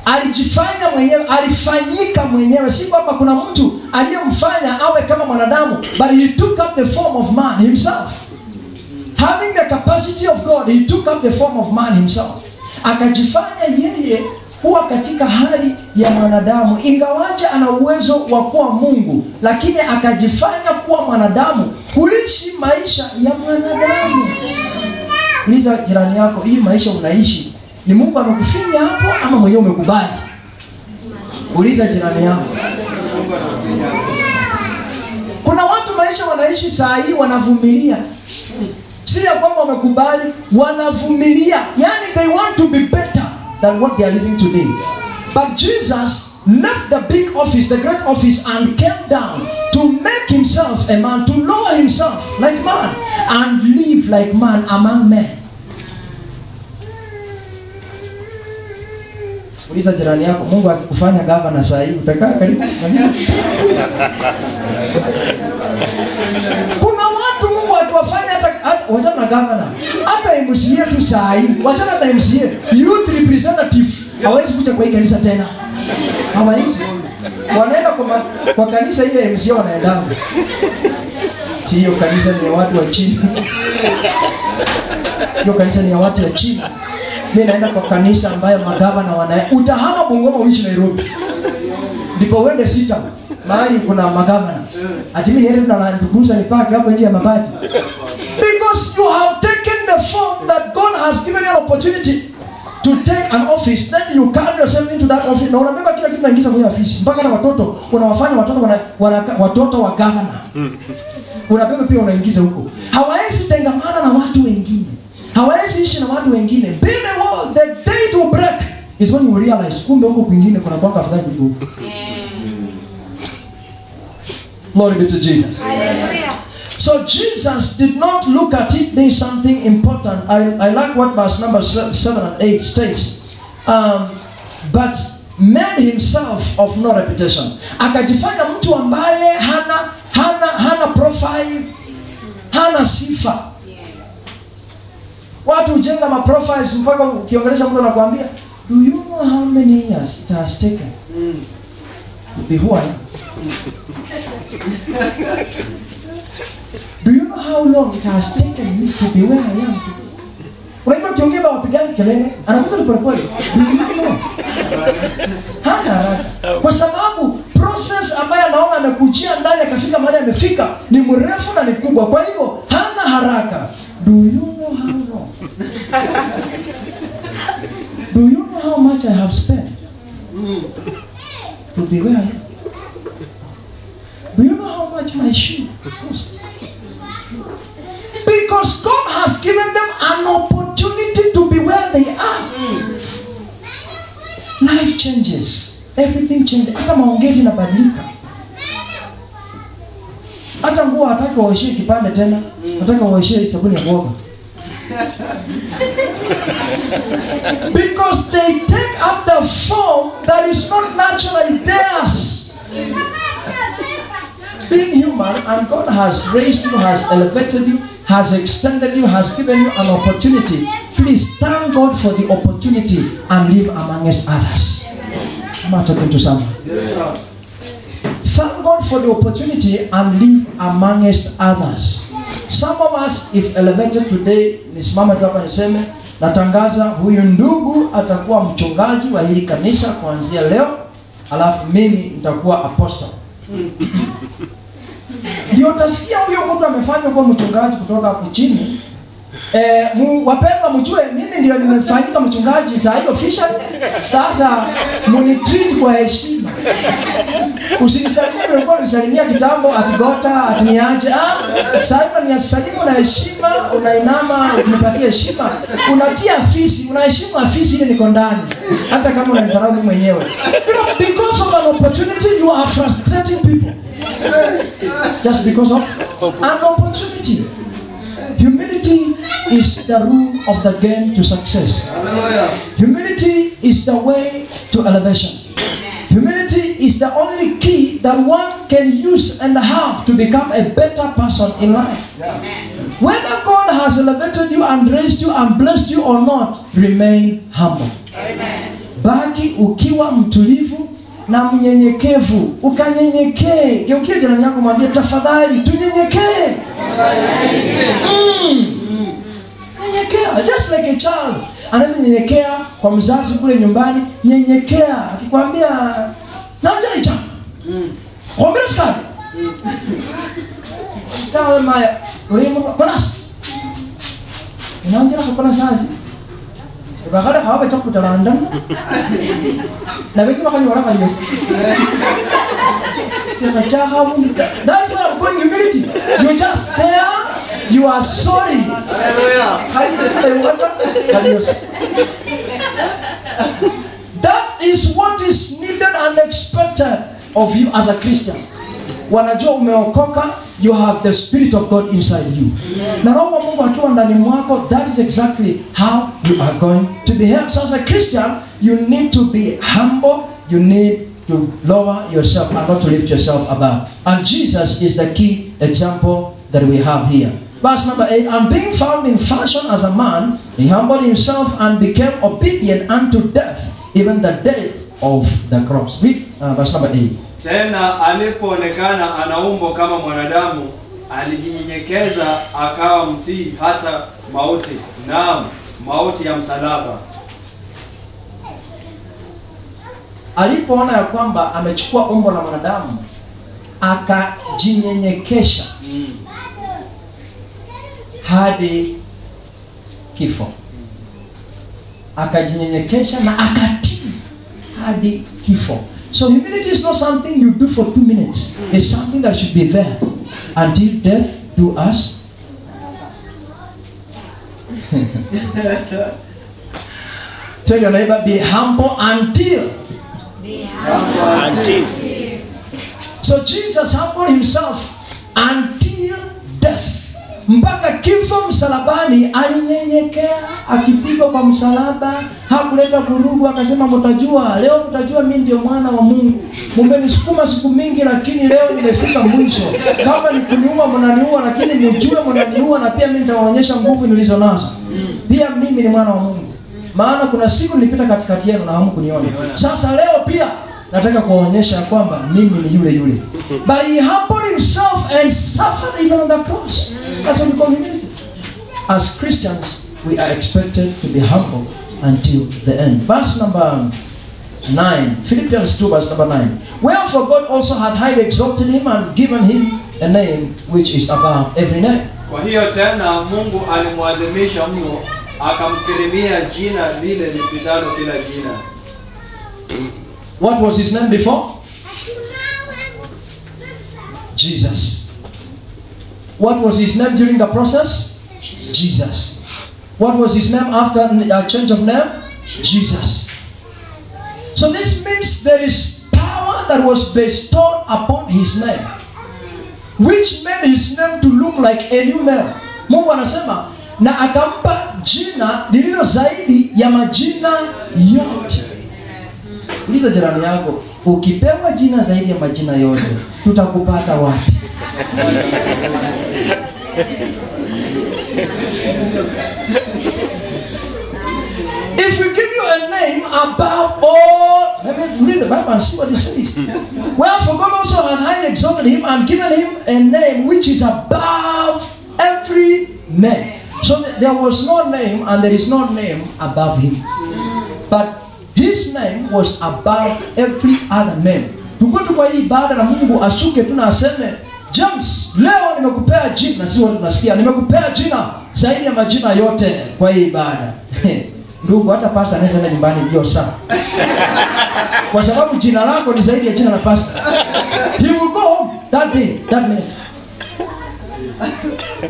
Alijifanya mwenyewe, alifanyika mwenyewe. Si kwamba kuna mtu aliyemfanya awe kama mwanadamu, but he took up the form of man himself. Having the capacity of God, he took up the form of man himself. Akajifanya yeye kuwa katika hali ya mwanadamu, ingawaje ana uwezo wa kuwa Mungu, lakini akajifanya kuwa mwanadamu, kuishi maisha ya mwanadamu. Uliza jirani yako, hii maisha unaishi ni Mungu amekufinya hapo ama mwenyewe umekubali? Uliza jirani yako. Kuna watu maisha wanaishi saa hii wanavumilia. Si ya kwamba wamekubali, wanavumilia. Yani they want to be better than what they are living today. But Jesus left the big office, the great office, and came down to make himself a man, to lower himself like man and live like man among men. Uliza jirani yako, Mungu akikufanya gavana saa hii utakaa karibu? Kuna watu Mungu akiwafanya hata wachana na gavana, hata MCA tu saa hii, wachana na MCA, youth representative hawezi kuja kwa hii kanisa tena. Hawezi. Wanaenda kwa kanisa ile MCA wanaenda. Hiyo kanisa ni ya watu wa chini. Hiyo kanisa ni ya watu wa chini. Mimi naenda kwa kanisa ambayo magavana utahama Bungoma uishi Nairobi. Ndipo uende sita mahali kuna magavana. Ati mimi niende na nduguza nipake hapo nje ya mabati. Because you have taken the form that God has given you an opportunity to take an office, then you carry yourself into that office. Na unabeba kila kitu unaingiza kwenye office. Mpaka na watoto unawafanya watoto wa governor. Unabeba pia unaingiza huko. Hawawezi tengamana na watu wengine. Hawezi ishi na watu wengine. Build a wall. The day to break is when you realize kumbe huko kwingine kuna kwanga afadhali kuliko. Glory be to Jesus. Hallelujah. So Jesus did not look at it being something important. I like what verse number 7 and 8 states. But made himself of no reputation. Akajifanya mtu ambaye hana profile, hana sifa. Watu hujenga ma profiles mpaka ukiongelesha mtu anakuambia, do you know how many years it has taken to be who I am? Do you know how long it has taken me to be where I am today? Unajua kiongea wapigaji kelele, anakuza ni polepole. Do you know? Hana haraka. Kwa sababu process ambayo anaona amekujia ndani akafika mahali amefika ni mrefu na ni kubwa. Kwa hivyo hana haraka. Do you know how long? Do you know how much I have spent to be where I am? Do you know how much my shoe cost? Because God has given them an opportunity to be where they are. Life changes. Everything changes. Hata maongezi inabadilika. Hata nguo hataki waoshie kipande tena. Nataka waoshie sabuni ya kuoga. Because they take up the form that is not naturally theirs. Being human, and God has raised you, has elevated you, has extended you, has given you an opportunity. Please thank God for the opportunity and live amongst others. Am I talking to someone? Yes, sir. Thank God for the opportunity and live amongst others. Some of us, if elevated today, nisimame tu hapa niseme, natangaza huyu ndugu atakuwa mchungaji wa hili kanisa kuanzia leo, alafu mimi nitakuwa apostle. Ndio utasikia huyo mtu amefanywa kuwa mchungaji kutoka hapo chini. Wapendwa mjue mimi ndio nimefanyika mchungaji saa hiyo official. Sasa munitreat kwa heshima. Usinisalimie vile ulikuwa unisalimia kitambo atigota atiniaje. Sasa ni asalimu na heshima, unainama unipatie heshima. Unatia afisi, unaheshimu afisi ile niko ndani. Hata kama unanidharau mimi mwenyewe. You know, because of an opportunity you are frustrating people. just because of an opportunity. Humility is the rule of the game to success. Humility is the way to elevation. Humility is the only key that one can use and have to become a better person in life. Whether God has elevated you and raised you and blessed you or not, remain humble. Baki ukiwa mtulivu na mnyenyekevu. Ukanyenyekee. Geukia jirani yako mwambie tafadhali tunyenyekee. Nyenyekea. Just like a child. Anaweza nyenyekea kwa mzazi kule nyumbani. Nyenyekea. Akikwambia naja icha. Kwambia skari. Tawe maya. Ulimu konas. Inaanjira kwa sazi. Bakada hawa baca kutalanda. Na begitu makan orang kali. Siapa cahamu? That's why I'm calling humility. You just there. You are sorry. Hallelujah. That is what is needed and expected of you as a Christian. Wanajua umeokoka, you have the Spirit of God inside you. Na roho wa Mungu akiwa ndani mwako, that is exactly how you are going to behave. So as a Christian, you need to be humble, you need to lower yourself and not to lift yourself above. And Jesus is the key example that we have here. Verse number 8, and being found in fashion as a man, he humbled himself and became obedient unto death, even the death of the cross. Read verse number 8. Tena alipoonekana ana umbo kama mwanadamu, alijinyenyekeza akawa mtii hata mauti, naam, mauti ya msalaba. Alipoona ya kwamba amechukua umbo la mwanadamu, akajinyenyekesha hadi kifo. Akajinyenyekesha na akatii hadi kifo. So humility is not something you do for 2 minutes. It's something that should be there until death do us. Tell your neighbor, be humble until. Be humble until. So Jesus humbled himself until death. Mpaka kifo msalabani alinyenyekea, akipigwa kwa msalaba, hakuleta vurugu, akasema mtajua, leo mtajua mimi ndio mwana wa Mungu. Mmenisukuma siku mingi lakini leo nimefika mwisho. Kama ni kuniua mnaniua lakini mjue mnaniua na pia mimi nitawaonyesha nguvu nilizo nazo. Pia mimi ni mwana wa Mungu. Maana kuna siku nilipita katikati yenu na hamkuniona. Sasa leo pia nataka kuwaonyesha kwamba mimi ni yule yule. But he humbled himself and suffered even on the cross. That's what we call humility. As Christians, we are expected to be humble until the end. Verse number 9. Philippians 2 verse number 9. Wherefore God also hath highly exalted him and given him a name which is above every name. Kwa hiyo tena Mungu alimwadhimisha mno, akamkirimia jina lile lipitalo kila jina. What was his name before? Jesus. What was his name during the process? Jesus. What was his name after a change of name? Jesus. So this means there is power that was bestowed upon his name, which made his name to look like a new name. Mungu anasema na akampa jina lililo zaidi ya majina yote. Uliza jirani yako, ukipewa jina zaidi ya majina yote, tutakupata wapi? If we give you a name above all, let me read the Bible and see what it says. Wherefore God also hath highly exalted him and given him a name which is above every name. So there was no name and there is no name above him. But his name was above every other name. Tuko kwa hii ibada na Mungu ashuke tu na aseme, James, leo nimekupea jina, si watu tunasikia, nimekupea jina zaidi ya majina yote kwa hii ibada. Ndugu, hata pastor anaweza kwenda nyumbani hiyo saa. Kwa sababu jina lako ni zaidi ya jina la pastor. He will go home that day, that minute.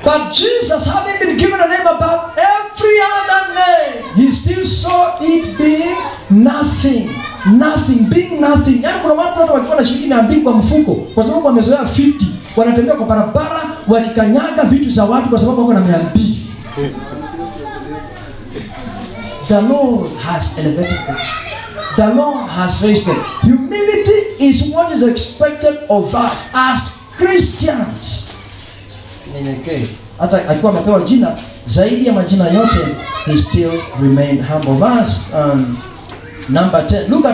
But Jesus, having been given a name above every other name, he still saw it being nothing. Nothing, being nothing. Yaani kuna watu wakiwa na shilingi 200 kwa mfuko, kwa sababu wamezoea 50, wanatembea kwa barabara wakikanyaga vitu za watu kwa sababu wako na 200. The Lord has elevated them. The Lord has raised them. Humility is what is expected of us as Christians. Nyenyekee. Hata akiwa amepewa jina zaidi ya majina yote, he still remained humble. Verse number 10. Look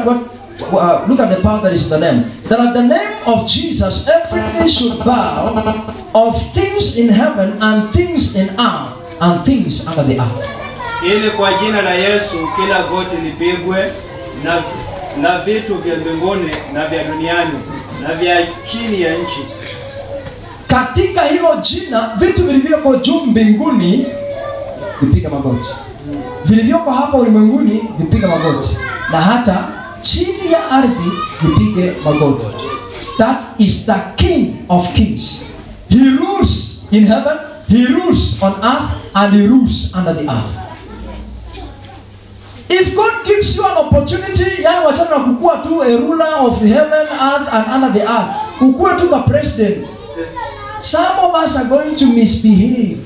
at the power that is in the name. That at the name of Jesus, every knee should bow, of things in heaven and things in earth and things under the earth. Ili kwa jina la Yesu kila goti lipigwe, na vitu vya mbinguni na vya duniani na vya chini ya nchi. Katika hilo jina vitu vilivyoko juu mbinguni vipiga magoti, vilivyoko hapa ulimwenguni vipiga magoti, na hata chini ya ardhi vipige magoti. That is the King of Kings. He rules in heaven, he rules on earth, and he rules under the earth. If God gives you an opportunity, yani wachana na kukua tu a ruler of heaven, earth and under the earth, ukue tu ka president, some of us are going to misbehave.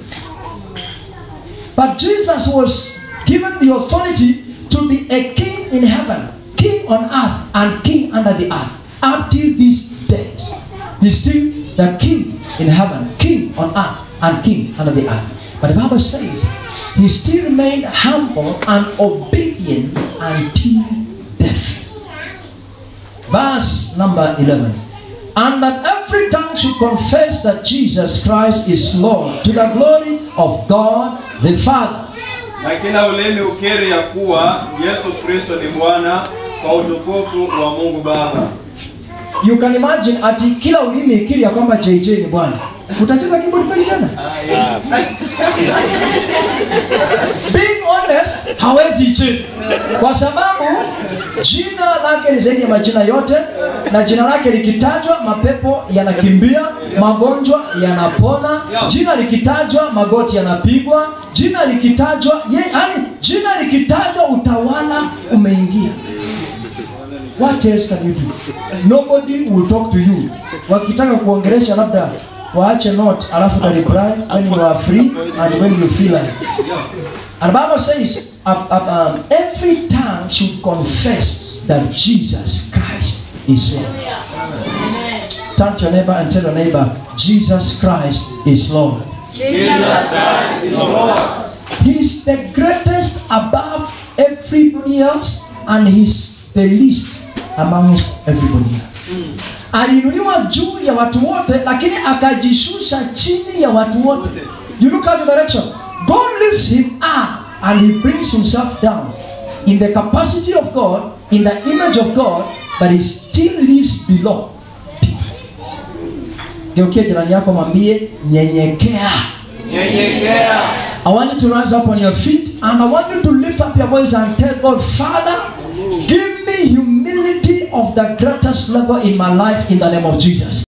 But Jesus was given the authority to be a king in heaven, king on earth, and king under the earth. Up till this day, he's still the king in heaven, king on earth, and king under the earth. But the Bible says he still remained humble and obedient until death. Verse number 11. And that every tongue should confess that Jesus Christ is Lord, to the glory of God the Father. Na kila ulimi ukiri ya kuwa Yesu Kristo ni Bwana, kwa utukufu wa Mungu Baba. You can imagine ati kila ulimi ikiri ya kwamba JJ ni Bwana. Utacheza keyboard kweli tena? Being honest, hawezi icheza. Kwa sababu jina lake ni zaidi ya majina yote, na jina lake likitajwa mapepo yanakimbia, magonjwa yanapona, jina likitajwa magoti yanapigwa, jina likitajwa yani jina likitajwa utawala umeingia. What else can you do? Nobody will talk to you. Wakitaka kuongelesha labda waache note alafu ta reply when you are free and when you feel like. And the Bible says every tongue should confess that Jesus Christ is Lord. Turn to your neighbor and tell your neighbor, Jesus Christ is Lord. Jesus Christ is Lord. He is the greatest above everybody else, and he's the least amongst everybody else. Aliinuliwa juu ya watu wote, lakini akajishusha chini ya watu wote. You look at the direction. God lifts him up and he brings himself down in the capacity of God, in the image of God, but he still lives below people. Geukia jirani yako mwambie nyenyekea. Nyenyekea. I want you to rise up on your feet and I want you to lift up your voice and tell God, Father, give me humility of the greatest level in my life in the name of Jesus.